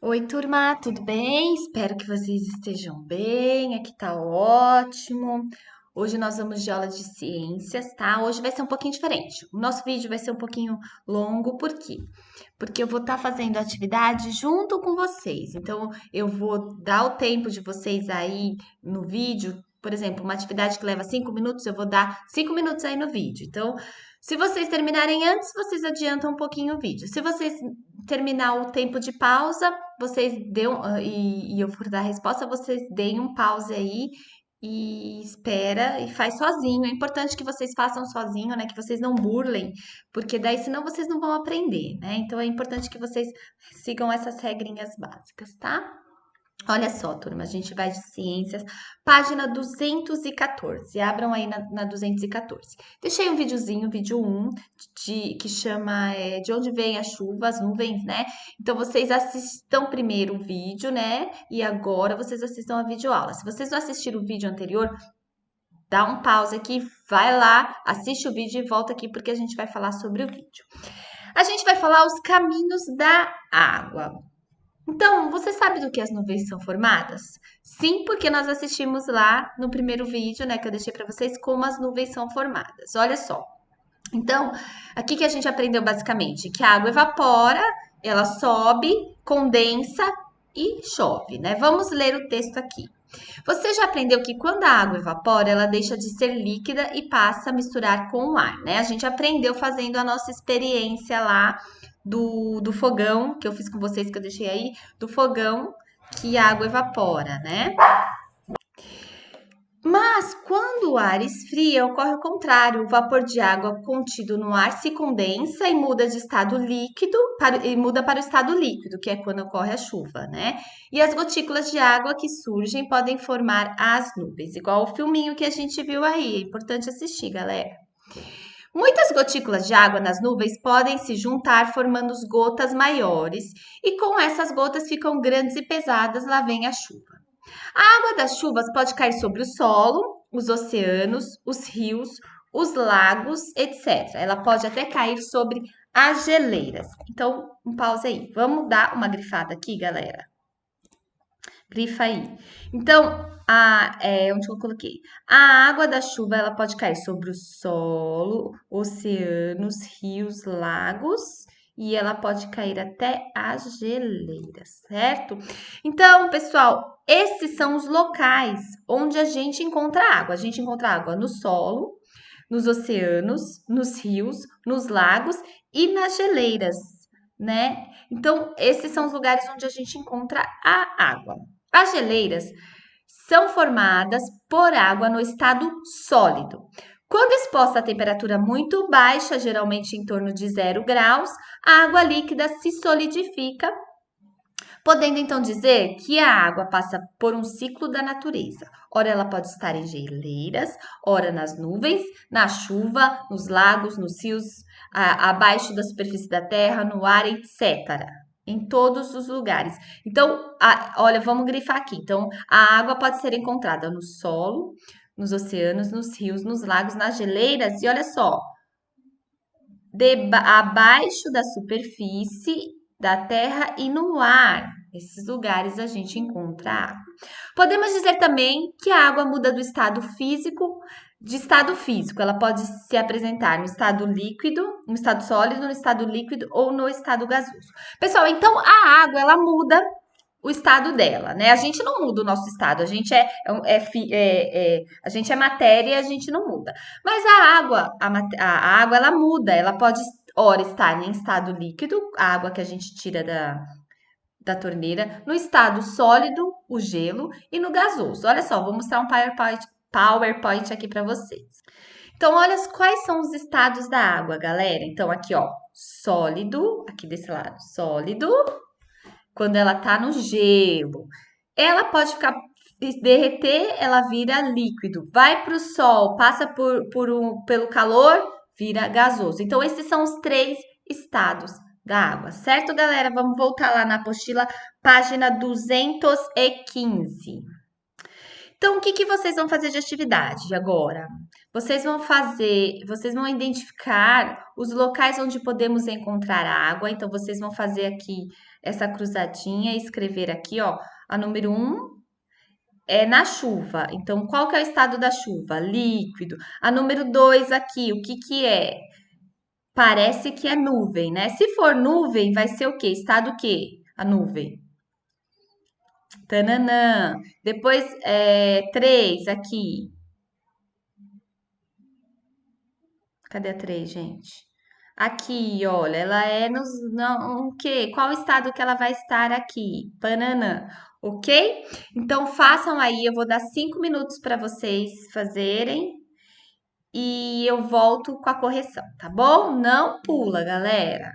Oi, turma, tudo bem? Espero que vocês estejam bem. Aqui tá ótimo. Hoje nós vamos de aula de ciências, tá? Hoje vai ser um pouquinho diferente. O nosso vídeo vai ser um pouquinho longo, por quê? Porque eu vou estar fazendo a atividade junto com vocês. Então, eu vou dar o tempo de vocês aí no vídeo. Por exemplo, uma atividade que leva 5 minutos, eu vou dar 5 minutos aí no vídeo. Então, se vocês terminarem antes, vocês adiantam um pouquinho o vídeo. Se vocês terminar o tempo de pausa, vocês dêem, e eu for dar a resposta, vocês deem um pause aí e espera e faz sozinho. É importante que vocês façam sozinho, né? Que vocês não burlem, porque daí senão vocês não vão aprender, né? Então é importante que vocês sigam essas regrinhas básicas, tá? Olha só, turma, a gente vai de ciências, página 214. Abram aí na 214. Deixei um videozinho, vídeo 1, que chama De onde vem a chuva, as nuvens, né? Então vocês assistam primeiro o vídeo, né? E agora vocês assistam a videoaula. Se vocês não assistiram o vídeo anterior, dá um pause aqui, vai lá, assiste o vídeo e volta aqui porque a gente vai falar sobre o vídeo. A gente vai falar os caminhos da água. Então, você sabe do que as nuvens são formadas? Sim, porque nós assistimos lá no primeiro vídeo, né, que eu deixei para vocês, como as nuvens são formadas. Olha só. Então, aqui que a gente aprendeu basicamente que a água evapora, ela sobe, condensa e chove, né? Vamos ler o texto aqui. Você já aprendeu que quando a água evapora, ela deixa de ser líquida e passa a misturar com o ar, né? A gente aprendeu fazendo a nossa experiência lá do fogão, que eu fiz com vocês, que eu deixei aí, do fogão que a água evapora, né? Mas quando o ar esfria, ocorre o contrário. O vapor de água contido no ar se condensa e muda de estado líquido e muda para o estado líquido, que é quando ocorre a chuva, né? E as gotículas de água que surgem podem formar as nuvens, igual o filminho que a gente viu aí. É importante assistir, galera. Muitas gotículas de água nas nuvens podem se juntar formando gotas maiores, e com essas gotas ficam grandes e pesadas, lá vem a chuva. A água das chuvas pode cair sobre o solo, os oceanos, os rios, os lagos, etc. Ela pode até cair sobre as geleiras. Então, um pause aí. Vamos dar uma grifada aqui, galera. Grifa aí. Então, onde eu coloquei? A água da chuva ela pode cair sobre o solo, oceanos, rios, lagos e ela pode cair até as geleiras, certo? Então, pessoal, esses são os locais onde a gente encontra água. A gente encontra água no solo, nos oceanos, nos rios, nos lagos e nas geleiras, né? Então, esses são os lugares onde a gente encontra a água. As geleiras são formadas por água no estado sólido. Quando exposta a temperatura muito baixa, geralmente em torno de 0 graus, a água líquida se solidifica, podendo então dizer que a água passa por um ciclo da natureza. Ora, ela pode estar em geleiras, ora nas nuvens, na chuva, nos lagos, nos rios, abaixo da superfície da terra, no ar, etc. Em todos os lugares. Então, olha, vamos grifar aqui. Então, a água pode ser encontrada no solo, nos oceanos, nos rios, nos lagos, nas geleiras, e olha só, abaixo da superfície da terra e no ar. Esses lugares a gente encontra água. Podemos dizer também que a água muda do estado físico, de estado físico. Ela pode se apresentar no estado líquido, no estado sólido, no estado líquido ou no estado gasoso. Pessoal, então a água ela muda o estado dela, né? A gente não muda o nosso estado, a gente a gente é matéria, a gente não muda. Mas a água ela muda, ela pode ora estar em estado líquido, a água que a gente tira da torneira, no estado sólido, o gelo, e no gasoso. Olha só, vou mostrar um PowerPoint aqui para vocês. Então, olha quais são os estados da água, galera. Então, aqui, ó, sólido, aqui desse lado, sólido, quando ela tá no gelo. Ela pode ficar derreter, ela vira líquido. Vai para o sol, passa pelo calor, vira gasoso. Então, esses são os 3 estados da água, certo, galera? Vamos voltar lá na apostila, página 215. Então, o que que vocês vão fazer de atividade agora? Vocês vão identificar os locais onde podemos encontrar água. Então, vocês vão fazer aqui essa cruzadinha e escrever aqui, ó, a número um é na chuva. Então, qual que é o estado da chuva? Líquido. A número 2 aqui, o que que é? Parece que é nuvem, né? Se for nuvem, vai ser o quê? Estado o quê? A nuvem. Tananã. Depois, 3 aqui. Cadê a 3, gente? Aqui, olha, ela é nos, não, o quê? Qual estado que ela vai estar aqui? Pananã, ok? Então façam aí, eu vou dar 5 minutos para vocês fazerem e eu volto com a correção, tá bom? Não pula, galera.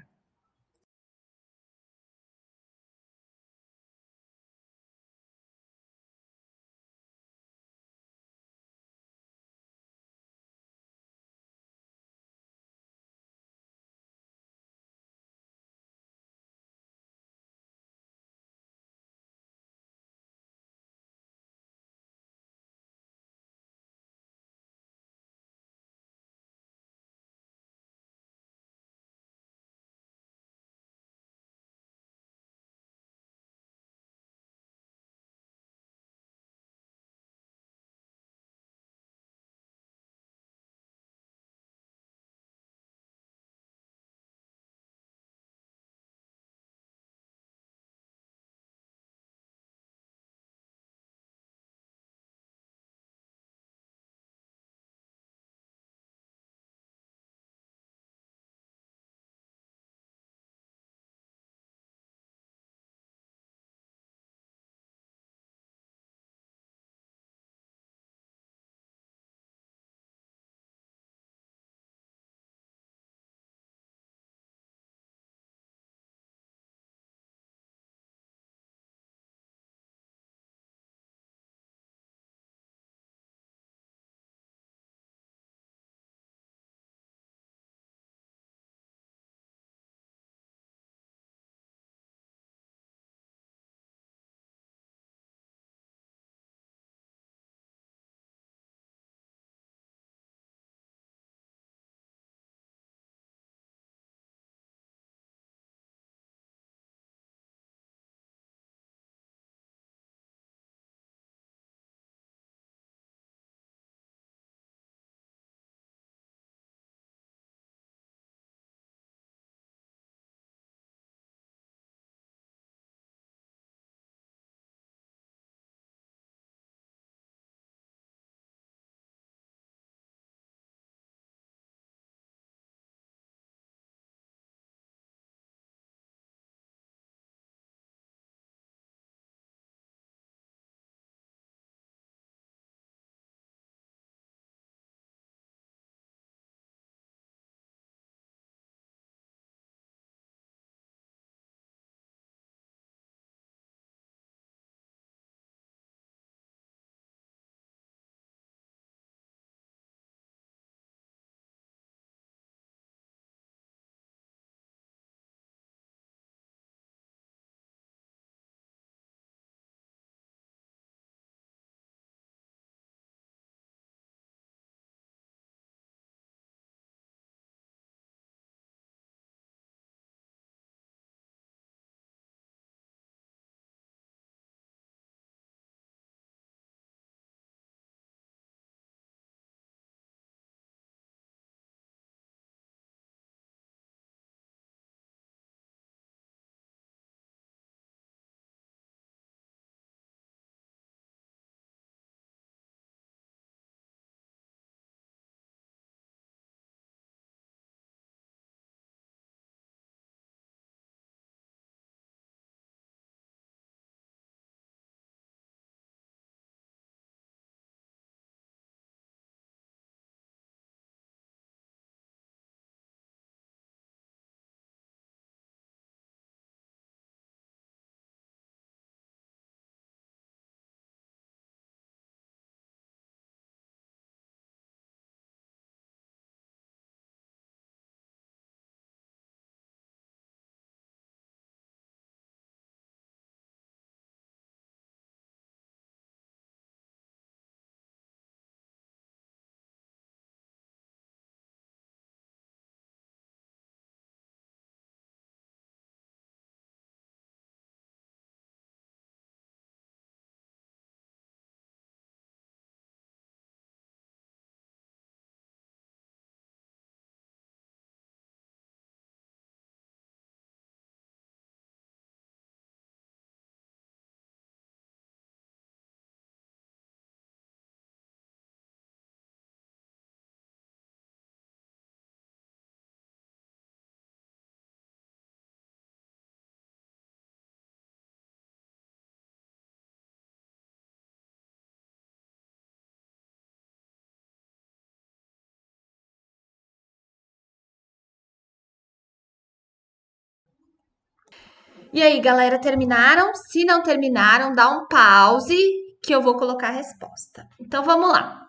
E aí, galera, terminaram? Se não terminaram, dá um pause que eu vou colocar a resposta. Então vamos lá.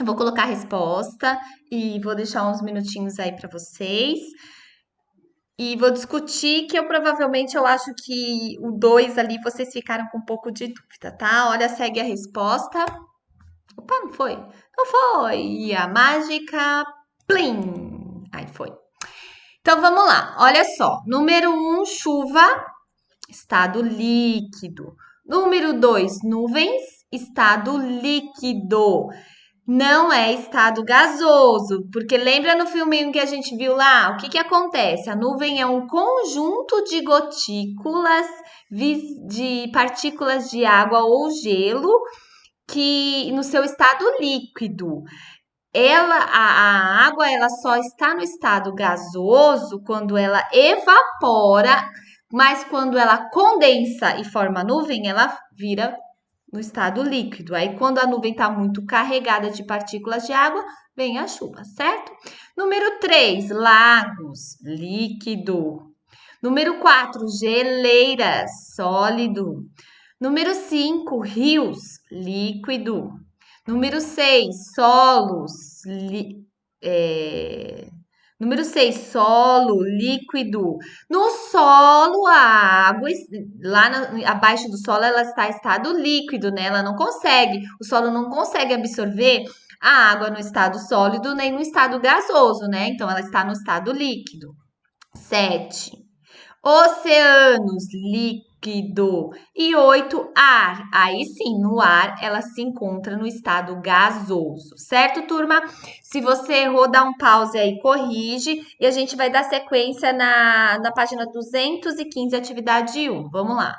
Eu vou colocar a resposta e vou deixar uns minutinhos aí para vocês. E vou discutir que eu acho que o 2 ali vocês ficaram com um pouco de dúvida, tá? Olha, segue a resposta. Opa, não foi? Não foi. E a mágica, plim. Aí foi. Então vamos lá. Olha só. Número um, chuva, estado líquido. Número 2, nuvens, estado líquido. Não é estado gasoso, porque lembra no filminho que a gente viu lá? O que que acontece? A nuvem é um conjunto de gotículas de partículas de água ou gelo que no seu estado líquido. A água, ela só está no estado gasoso quando ela evapora, mas quando ela condensa e forma nuvem, ela vira no estado líquido. Aí, quando a nuvem está muito carregada de partículas de água, vem a chuva, certo? Número 3, lagos, líquido. Número 4, geleiras, sólido. Número 5, rios, líquido. Número 6, solos. É, Número 6, solo, líquido. No solo, a água, abaixo do solo, ela está em estado líquido, né? Ela não consegue, o solo não consegue absorver a água no estado sólido nem no estado gasoso, né? Então, ela está no estado líquido. 7. Oceanos, líquido. E 8, ar. Aí sim, no ar ela se encontra no estado gasoso, certo, turma? Se você errou, dá um pause aí, corrige. E a gente vai dar sequência na página 215, atividade 1. Vamos lá.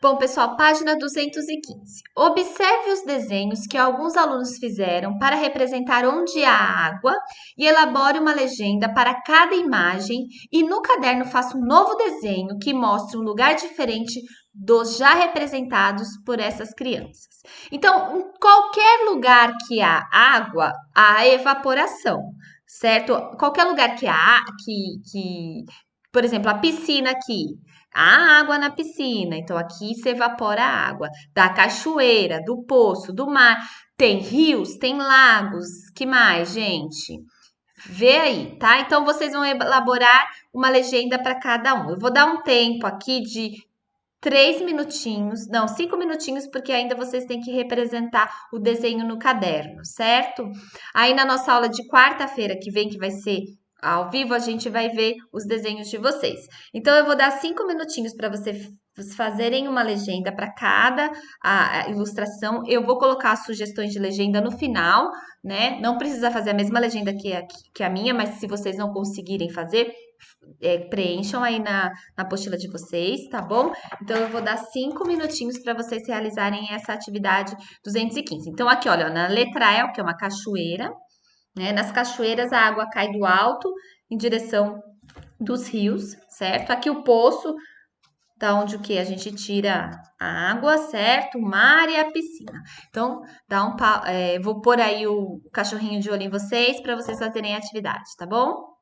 Bom, pessoal, página 215. Observe os desenhos que alguns alunos fizeram para representar onde há água e elabore uma legenda para cada imagem e no caderno faça um novo desenho que mostre um lugar diferente dos já representados por essas crianças. Então, em qualquer lugar que há água, há evaporação, certo? Qualquer lugar que há, por exemplo, a piscina aqui, há água na piscina, então aqui se evapora a água. Da cachoeira, do poço, do mar. Tem rios, tem lagos. Que mais, gente? Vê aí, tá? Então vocês vão elaborar uma legenda para cada um. Eu vou dar um tempo aqui de 3 minutinhos, não, 5 minutinhos, porque ainda vocês têm que representar o desenho no caderno, certo? Aí na nossa aula de quarta-feira que vem, que vai ser ao vivo, a gente vai ver os desenhos de vocês. Então eu vou dar 5 minutinhos para vocês fazerem uma legenda para cada a ilustração. Eu vou colocar as sugestões de legenda no final, né? Não precisa fazer a mesma legenda que a minha, mas se vocês não conseguirem fazer, preencham aí na apostila de vocês, tá bom? Então, eu vou dar 5 minutinhos para vocês realizarem essa atividade 215. Então, aqui, olha, na letra E, que é uma cachoeira, né? Nas cachoeiras, a água cai do alto em direção dos rios, certo? Aqui o poço, da onde o que a gente tira a água, certo? O mar e a piscina. Então, vou pôr aí o cachorrinho de olho em vocês para vocês fazerem a atividade, tá bom?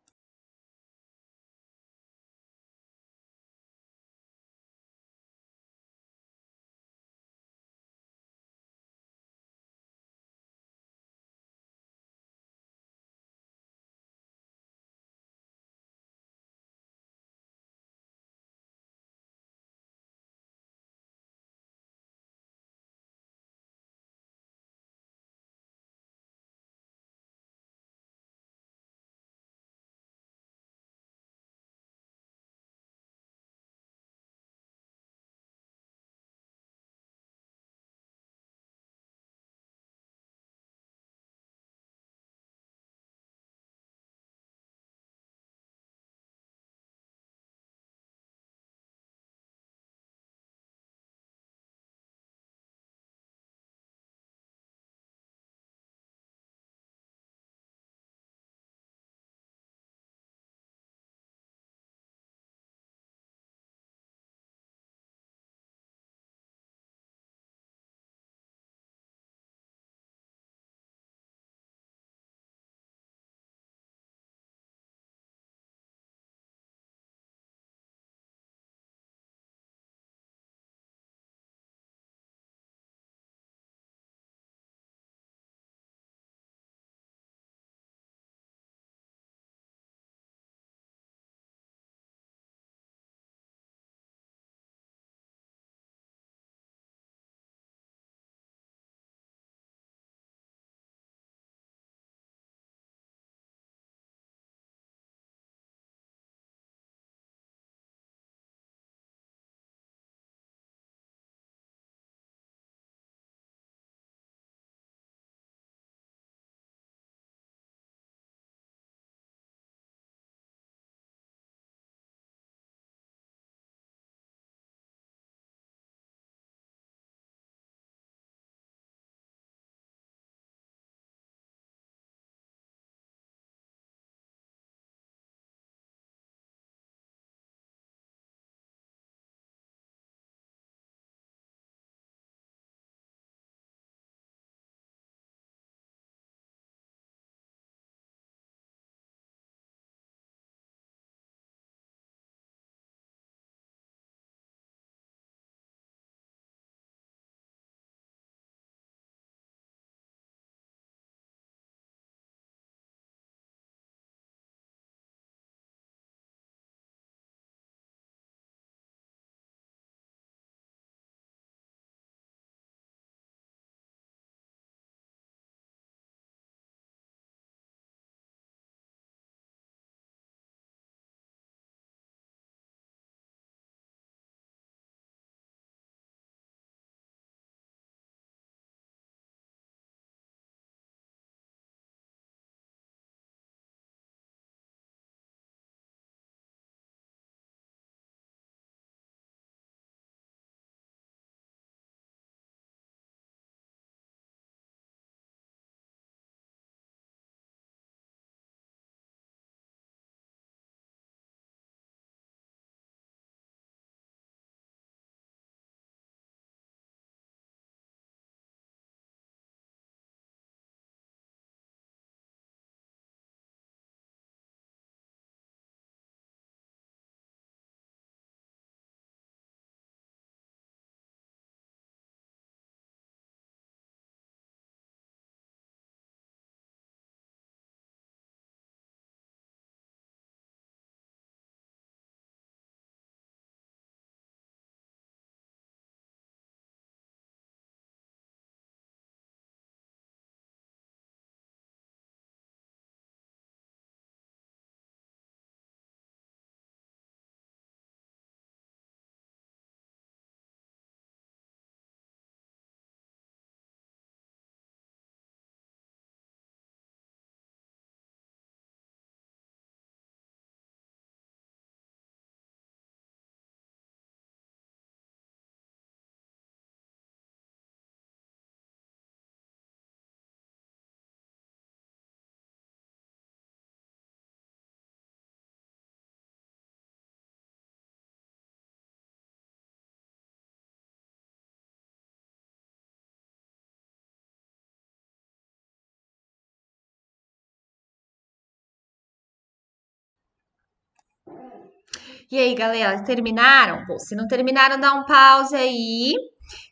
E aí, galera, terminaram? Bom, se não terminaram, dá um pause aí.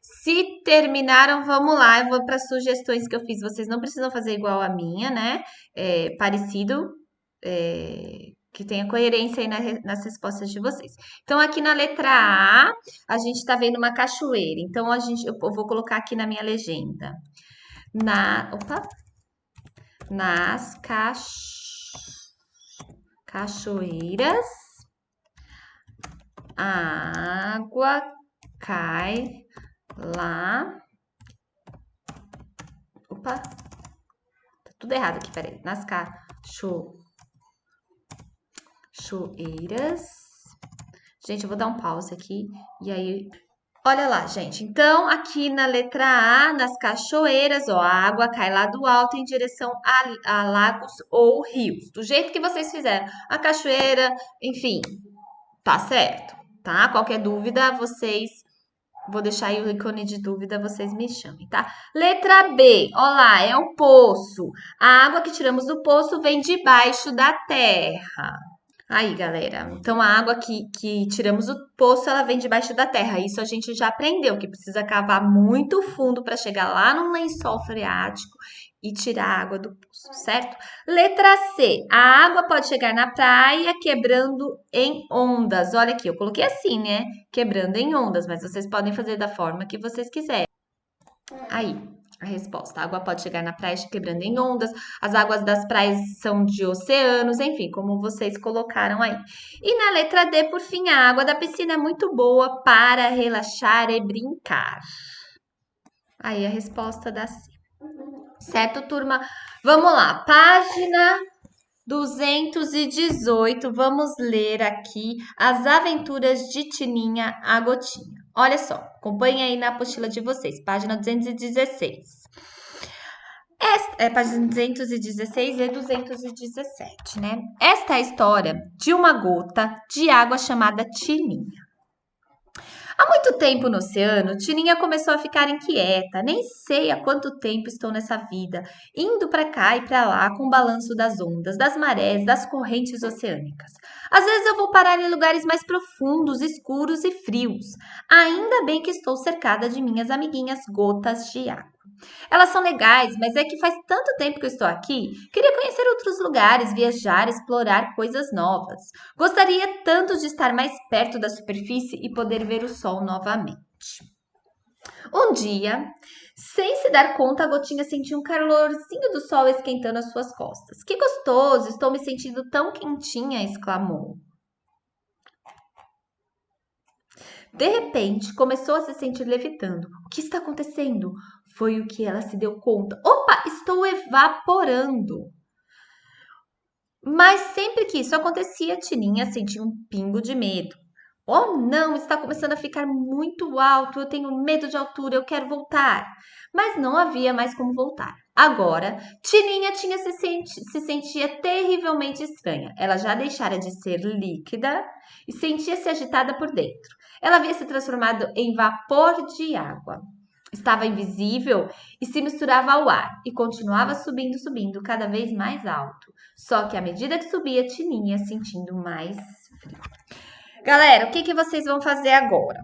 Se terminaram, vamos lá. Eu vou para as sugestões que eu fiz. Vocês não precisam fazer igual a minha, né? Parecido, que tenha coerência aí nas respostas de vocês. Então, aqui na letra A gente está vendo uma cachoeira. Então, eu vou colocar aqui na minha legenda. Nas cachoeiras, a água cai lá. Opa, tá tudo errado aqui, peraí. Nas cachoeiras. Gente, eu vou dar um pause aqui e aí. Olha lá, gente. Então, aqui na letra A, nas cachoeiras, ó, a água cai lá do alto em direção a lagos ou rios. Do jeito que vocês fizeram. A cachoeira, enfim, tá certo, tá? Qualquer dúvida, vou deixar aí o ícone de dúvida, vocês me chamem, tá? Letra B, ó lá, é o poço. A água que tiramos do poço vem debaixo da terra. Aí, galera, então a água que tiramos do poço, ela vem debaixo da terra. Isso a gente já aprendeu, que precisa cavar muito fundo para chegar lá num lençol freático e tirar a água do poço, certo? Letra C, a água pode chegar na praia quebrando em ondas. Olha aqui, eu coloquei assim, né? Quebrando em ondas, mas vocês podem fazer da forma que vocês quiserem. Aí, a resposta. A água pode chegar na praia quebrando em ondas. As águas das praias são de oceanos, enfim, como vocês colocaram aí. E na letra D, por fim, a água da piscina é muito boa para relaxar e brincar. Aí a resposta da C. Certo, turma? Vamos lá, página 218. Vamos ler aqui as aventuras de Tininha a Gotinha. Olha só, acompanhe aí na apostila de vocês, página 216. Página 216 e 217, né? Esta é a história de uma gota de água chamada Tininha. Há muito tempo no oceano, Tininha começou a ficar inquieta. Nem sei há quanto tempo estou nessa vida, indo para cá e para lá com o balanço das ondas, das marés, das correntes oceânicas. Às vezes eu vou parar em lugares mais profundos, escuros e frios. Ainda bem que estou cercada de minhas amiguinhas gotas de água. Elas são legais, mas é que faz tanto tempo que eu estou aqui. Queria conhecer outros lugares, viajar, explorar coisas novas. Gostaria tanto de estar mais perto da superfície e poder ver o sol novamente. Um dia, sem se dar conta, a Gotinha sentiu um calorzinho do sol esquentando as suas costas. Que gostoso! Estou me sentindo tão quentinha! Exclamou. De repente, começou a se sentir levitando. O que está acontecendo? Foi o que ela se deu conta. Opa, estou evaporando! Mas sempre que isso acontecia, Tininha sentia um pingo de medo. Oh, não, está começando a ficar muito alto. Eu tenho medo de altura, eu quero voltar. Mas não havia mais como voltar. Agora, Tininha se sentia terrivelmente estranha. Ela já deixara de ser líquida e sentia-se agitada por dentro. Ela havia se transformado em vapor de água. Estava invisível e se misturava ao ar e continuava subindo, subindo, cada vez mais alto. Só que à medida que subia, Tininha sentindo mais frio. Galera, o que vocês vão fazer agora?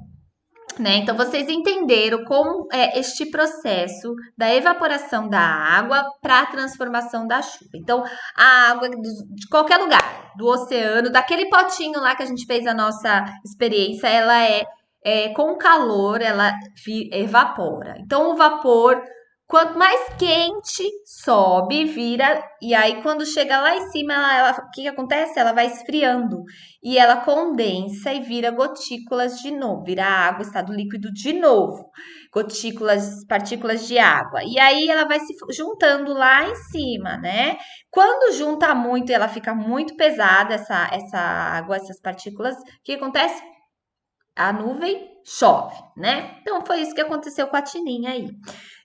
Né? Então, vocês entenderam como é este processo da evaporação da água para a transformação da chuva. Então, a água de qualquer lugar, do oceano, daquele potinho lá que a gente fez a nossa experiência, ela com calor, ela evapora. Então, o vapor, quanto mais quente, sobe, vira, e aí quando chega lá em cima, o que acontece? Ela vai esfriando e ela condensa e vira gotículas de novo, vira água, estado líquido de novo, gotículas, partículas de água. E aí ela vai se juntando lá em cima, né? Quando junta muito e ela fica muito pesada, essa água, essas partículas, o que acontece? A nuvem chove, né? Então, foi isso que aconteceu com a Tininha aí.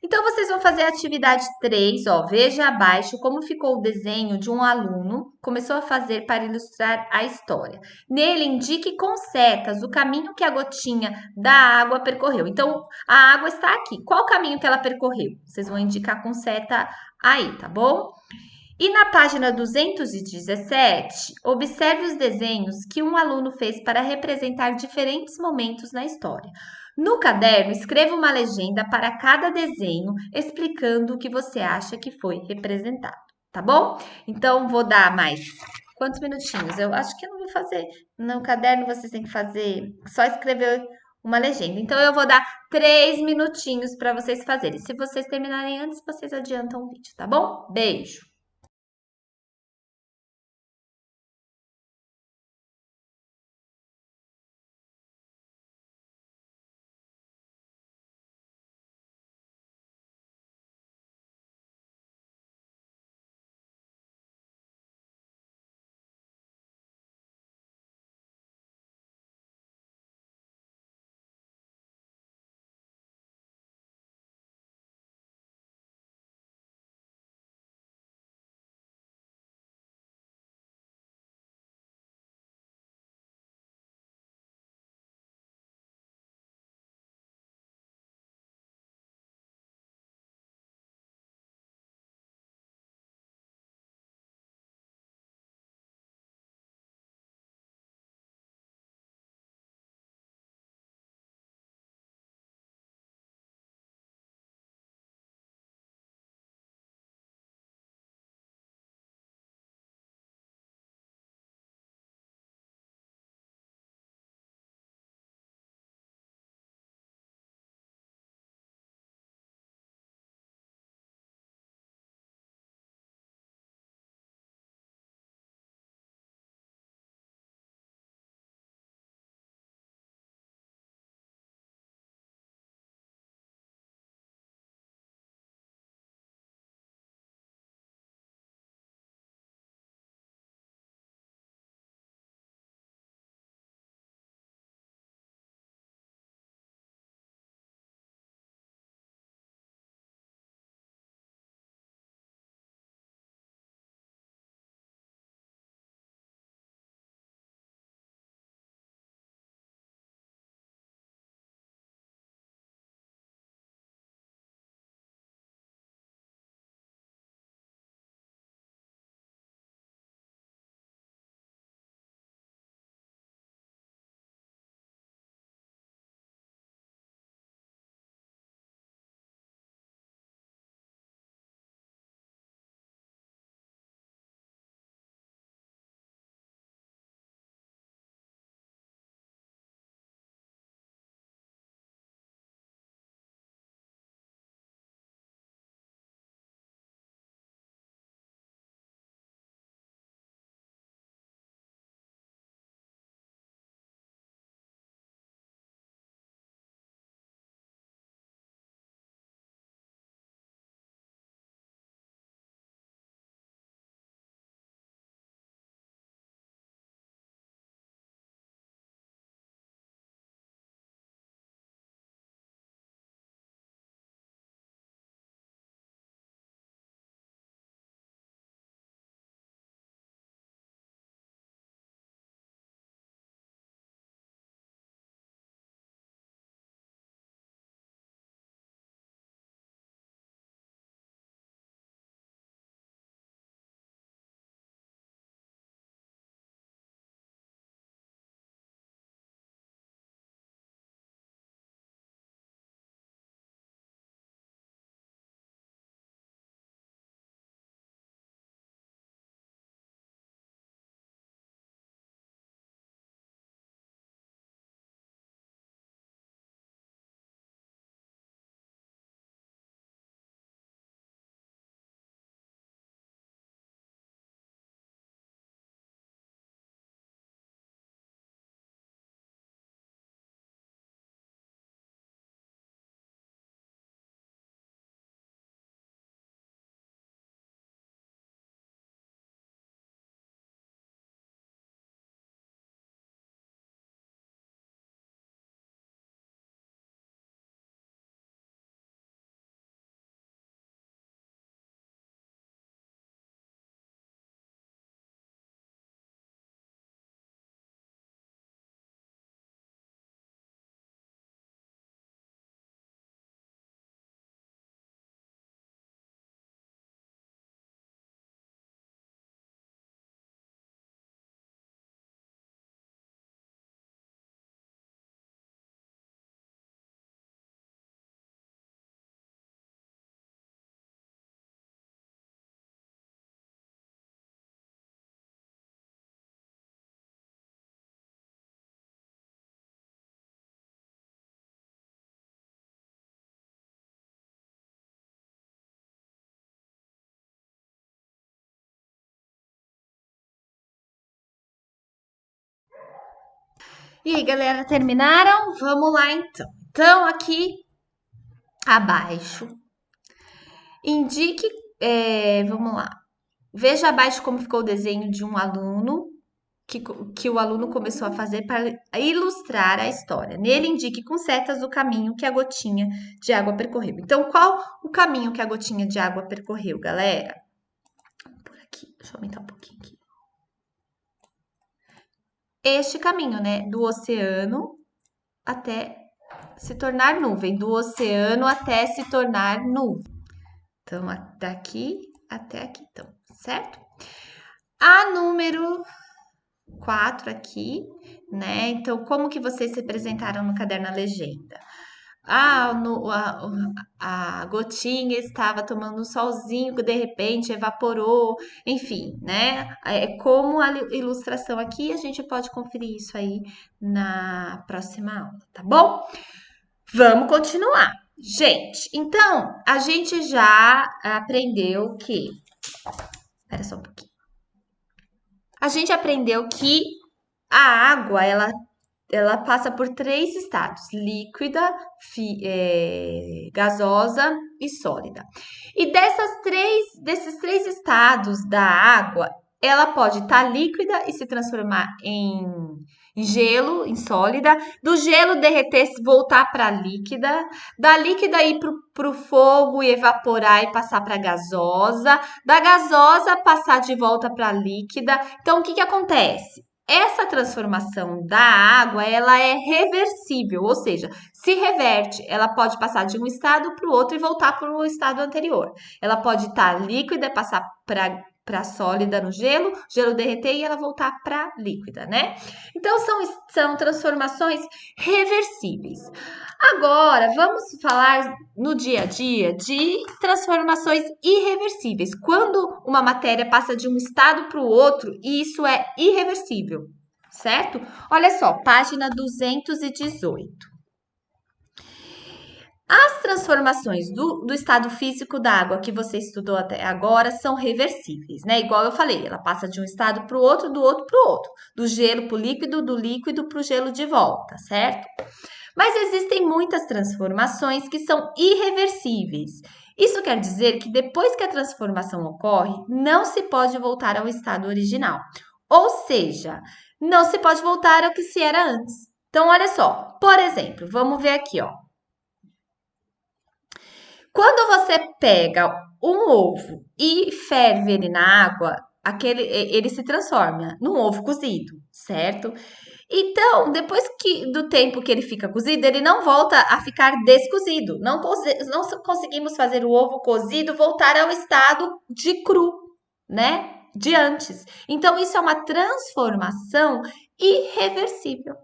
Então, vocês vão fazer a atividade 3, ó. Veja abaixo como ficou o desenho de um aluno. Começou a fazer para ilustrar a história. Nele, indique com setas o caminho que a gotinha da água percorreu. Então, a água está aqui. Qual o caminho que ela percorreu? Vocês vão indicar com seta aí, tá bom? E na página 217, observe os desenhos que um aluno fez para representar diferentes momentos na história. No caderno, escreva uma legenda para cada desenho, explicando o que você acha que foi representado, tá bom? Então, vou dar mais quantos minutinhos? Eu acho que eu não vou fazer. No caderno, vocês têm que fazer, só escrever uma legenda. Então, eu vou dar 3 minutinhos para vocês fazerem. Se vocês terminarem antes, vocês adiantam o vídeo, tá bom? Beijo! E aí, galera, terminaram? Vamos lá então. Então, aqui abaixo, indique, vamos lá. Veja abaixo como ficou o desenho de um aluno que o aluno começou a fazer para ilustrar a história. Nele, indique com setas o caminho que a gotinha de água percorreu. Então, qual o caminho que a gotinha de água percorreu, galera? Por aqui, deixa eu aumentar um pouquinho aqui. Este caminho, né? Do oceano até se tornar nuvem, do oceano até se tornar nuvem. Então, daqui até aqui, então, certo? A número 4 aqui, né? Então, como que vocês representaram no caderno a legenda? A gotinha estava tomando um solzinho que de repente evaporou, enfim, né? É como a ilustração aqui, a gente pode conferir isso aí na próxima aula, tá bom? Vamos continuar. Gente, então, a gente já aprendeu que. Espera só um pouquinho. A gente aprendeu que a água, ela passa por 3 estados: líquida, gasosa e sólida. E desses três estados da água, ela pode estar líquida e se transformar em gelo, em sólida, do gelo derreter, voltar para líquida, da líquida ir para o fogo e evaporar e passar para gasosa, da gasosa passar de volta para líquida. Então, o que acontece? Essa transformação da água, ela é reversível, ou seja, se reverte, ela pode passar de um estado para o outro e voltar para o estado anterior. Ela pode estar líquida, passar para sólida no gelo, gelo derreter e ela voltar para líquida, né? Então, são transformações reversíveis. Agora, vamos falar no dia a dia de transformações irreversíveis. Quando uma matéria passa de um estado para o outro, e isso é irreversível, certo? Olha só, página 218. As transformações do estado físico da água que você estudou até agora são reversíveis, né? Igual eu falei, ela passa de um estado para o outro, do outro para o outro, do gelo para o líquido, do líquido para o gelo de volta, certo? Mas existem muitas transformações que são irreversíveis. Isso quer dizer que depois que a transformação ocorre, não se pode voltar ao estado original. Ou seja, não se pode voltar ao que se era antes. Então, olha só, por exemplo, vamos ver aqui, ó. Quando você pega um ovo e ferve ele na água, ele se transforma num ovo cozido, certo? Então, depois do tempo que ele fica cozido, ele não volta a ficar descozido. Não conseguimos fazer o ovo cozido voltar ao estado de cru, né? De antes. Então, isso é uma transformação irreversível.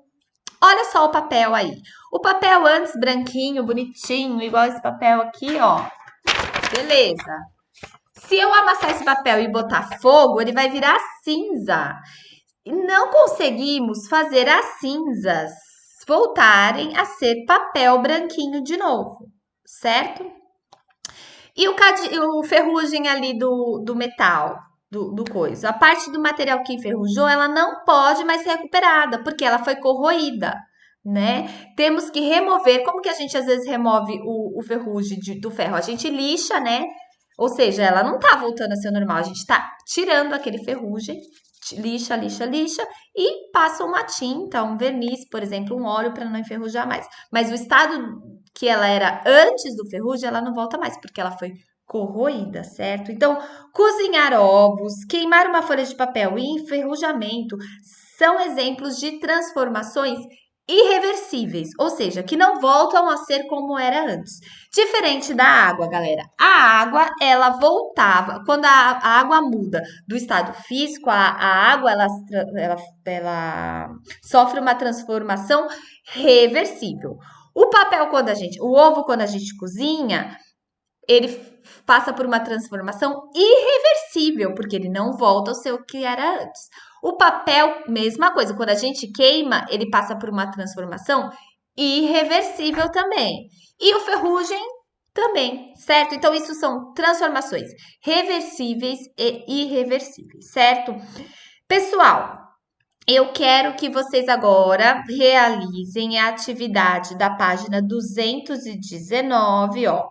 Olha só o papel aí. O papel antes branquinho, bonitinho, igual esse papel aqui, ó. Beleza. Se eu amassar esse papel e botar fogo, ele vai virar cinza. Não conseguimos fazer as cinzas voltarem a ser papel branquinho de novo, certo? E o ferrugem ali do metal, do coisa. A parte do material que enferrujou, ela não pode mais ser recuperada, porque ela foi corroída, né? Temos que remover. Como que a gente às vezes remove o ferrugem do ferro? A gente lixa, né? Ou seja, ela não tá voltando a ser normal. A gente tá tirando aquele ferrugem, lixa, lixa, lixa e passa uma tinta, um verniz, por exemplo, um óleo para não enferrujar mais. Mas o estado que ela era antes do ferrugem, ela não volta mais, porque ela foi corroída, certo? Então, cozinhar ovos, queimar uma folha de papel e enferrujamento são exemplos de transformações irreversíveis, ou seja, que não voltam a ser como era antes. Diferente da água, galera. A água, ela voltava, quando a água muda do estado físico, a água, ela sofre uma transformação reversível. O ovo, quando a gente cozinha, ele passa por uma transformação irreversível, porque ele não volta ao seu que era antes. O papel, mesma coisa, quando a gente queima, ele passa por uma transformação irreversível também. E o ferrugem também, certo? Então, isso são transformações reversíveis e irreversíveis, certo? Pessoal, Eu quero que vocês agora realizem a atividade da página 219, ó.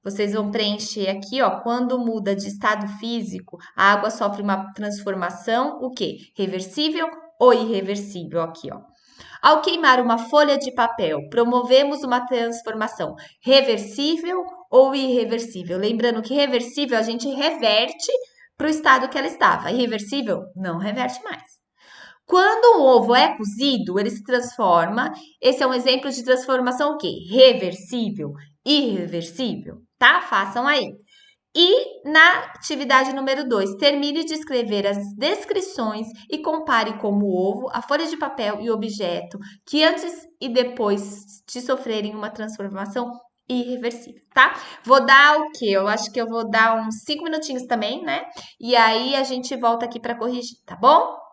Vocês vão preencher aqui, ó, quando muda de estado físico, a água sofre uma transformação, o quê? Reversível ou irreversível aqui, ó. Ao queimar uma folha de papel, promovemos uma transformação reversível ou irreversível? Lembrando que reversível a gente reverte para o estado que ela estava. Irreversível não reverte mais. Quando o ovo é cozido, ele se transforma. Esse é um exemplo de transformação o quê? Reversível, irreversível, tá? Façam aí. E na atividade número 2, termine de escrever as descrições e compare como o ovo, a folha de papel e o objeto que antes e depois de sofrerem uma transformação irreversível, tá? Vou dar o quê? Eu acho que eu vou dar uns 5 minutinhos também, né? E aí a gente volta aqui para corrigir, tá bom?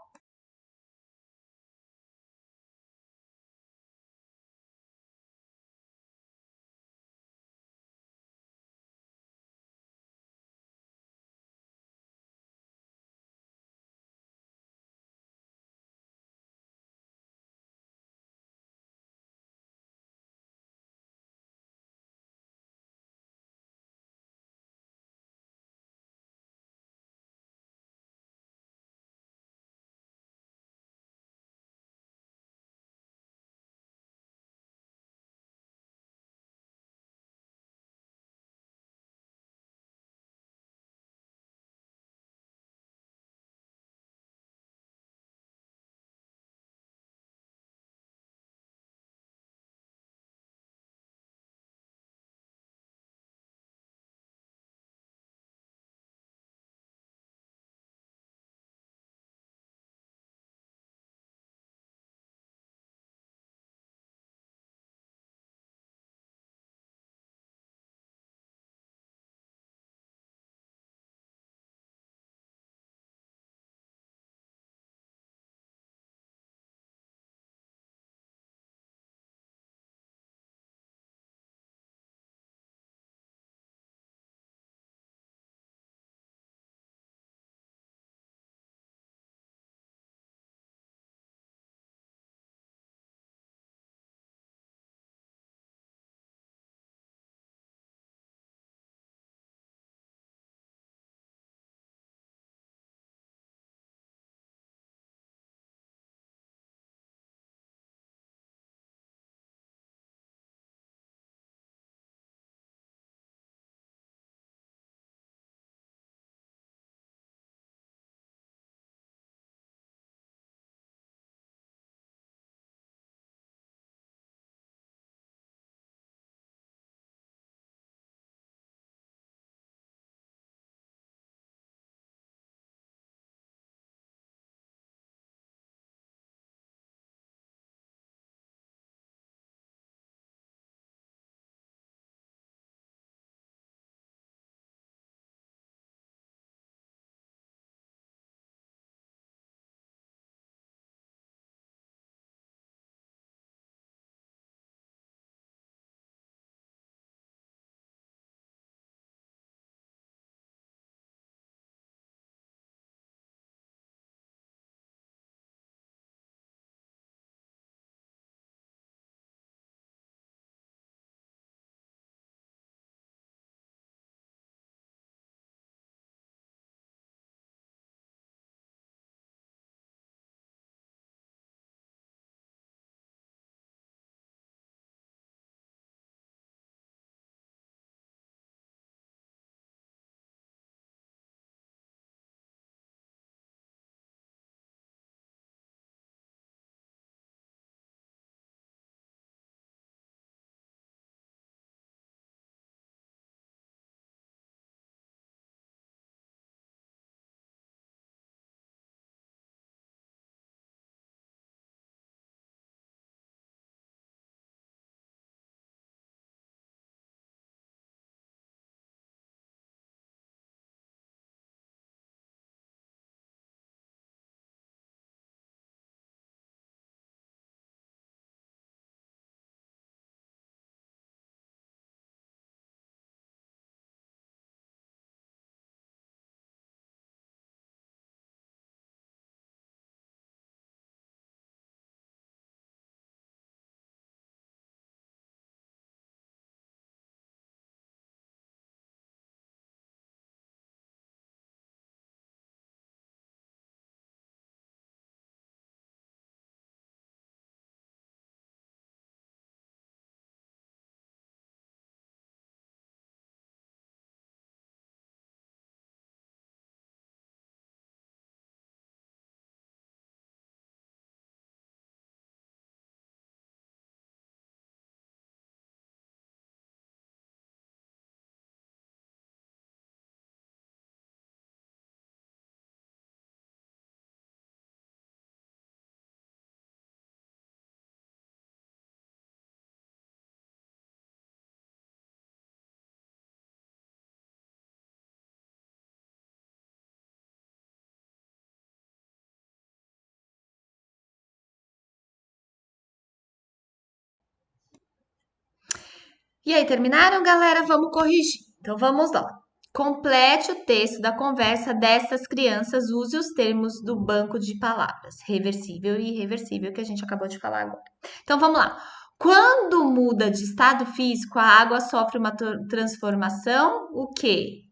E aí, terminaram, galera? Vamos corrigir. Então, vamos lá. Complete o texto da conversa dessas crianças. Use os termos do banco de palavras, reversível e irreversível, que a gente acabou de falar agora. Então, vamos lá. Quando muda de estado físico, a água sofre uma transformação, o quê?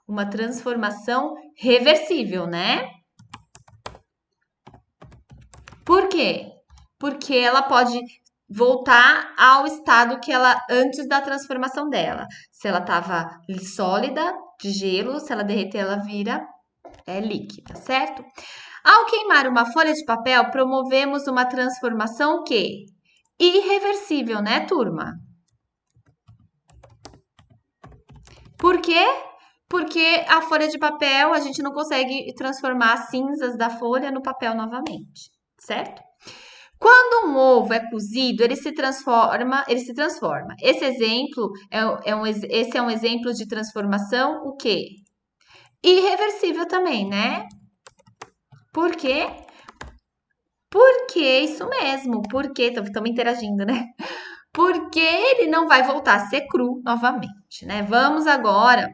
Uma transformação reversível, né? Por quê? Porque ela pode voltar ao estado que ela antes da transformação dela. Se ela estava sólida, de gelo, se ela derreter, ela vira líquida, certo? Ao queimar uma folha de papel, promovemos uma transformação o quê? Irreversível, né, turma? Por quê? Porque a folha de papel, a gente não consegue transformar as cinzas da folha no papel novamente, certo? Quando um ovo é cozido, ele se transforma, ele se transforma. Esse exemplo esse é um exemplo de transformação, o quê? Irreversível também, né? Por quê? Porque, isso mesmo, porque, estamos interagindo, né? Porque ele não vai voltar a ser cru novamente, né? Vamos agora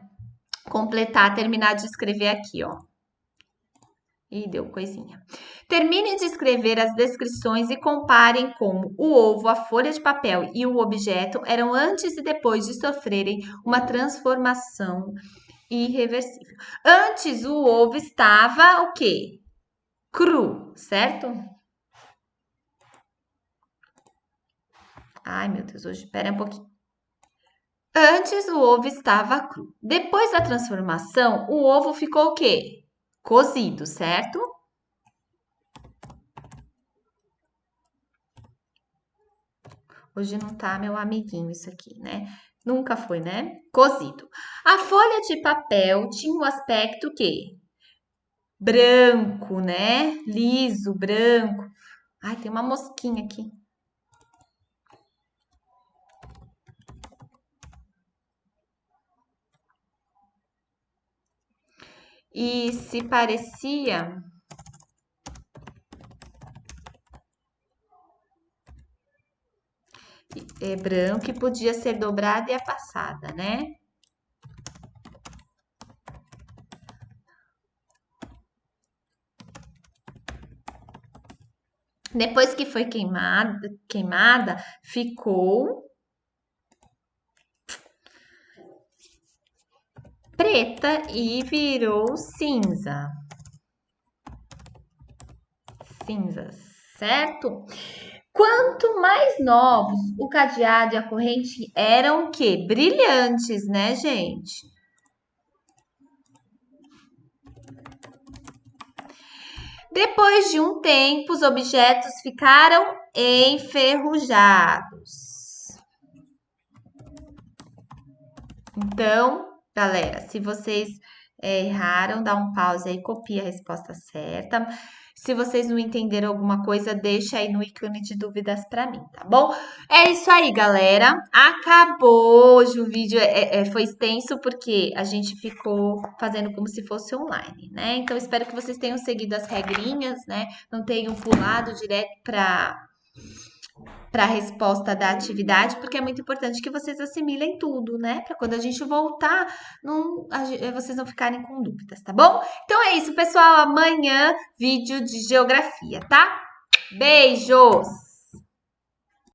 completar, terminar de escrever aqui, ó. Ih, deu coisinha. Termine de escrever as descrições e comparem como o ovo, a folha de papel e o objeto eram antes e depois de sofrerem uma transformação irreversível. Antes, o ovo estava o quê? Cru, certo? Ai, meu Deus, hoje, espera um pouquinho. Antes, o ovo estava cru. Depois da transformação, o ovo ficou o quê? Cozido, certo? Hoje não tá meu amiguinho isso aqui, né? Nunca foi, né? Cozido. A folha de papel tinha um aspecto que branco, né? Liso, branco. Ai, tem uma mosquinha aqui. E se parecia branco e podia ser dobrada e amassada, né? Depois que foi queimada, ficou preta e virou cinza. Cinzas, certo? Quanto mais novos, o cadeado e a corrente eram o quê? Brilhantes, né, gente? Depois de um tempo, os objetos ficaram enferrujados. Então, galera, se vocês erraram, dá um pause aí, copia a resposta certa. Se vocês não entenderam alguma coisa, deixa aí no ícone de dúvidas para mim, tá bom? É isso aí, galera. Acabou. Hoje o vídeo foi extenso porque a gente ficou fazendo como se fosse online, né? Então, espero que vocês tenham seguido as regrinhas, né? Não tenham pulado direto para a resposta da atividade, porque é muito importante que vocês assimilem tudo, né? Para quando a gente voltar, vocês não ficarem com dúvidas, tá bom? Então é isso, pessoal. Amanhã, vídeo de geografia, tá? Beijos!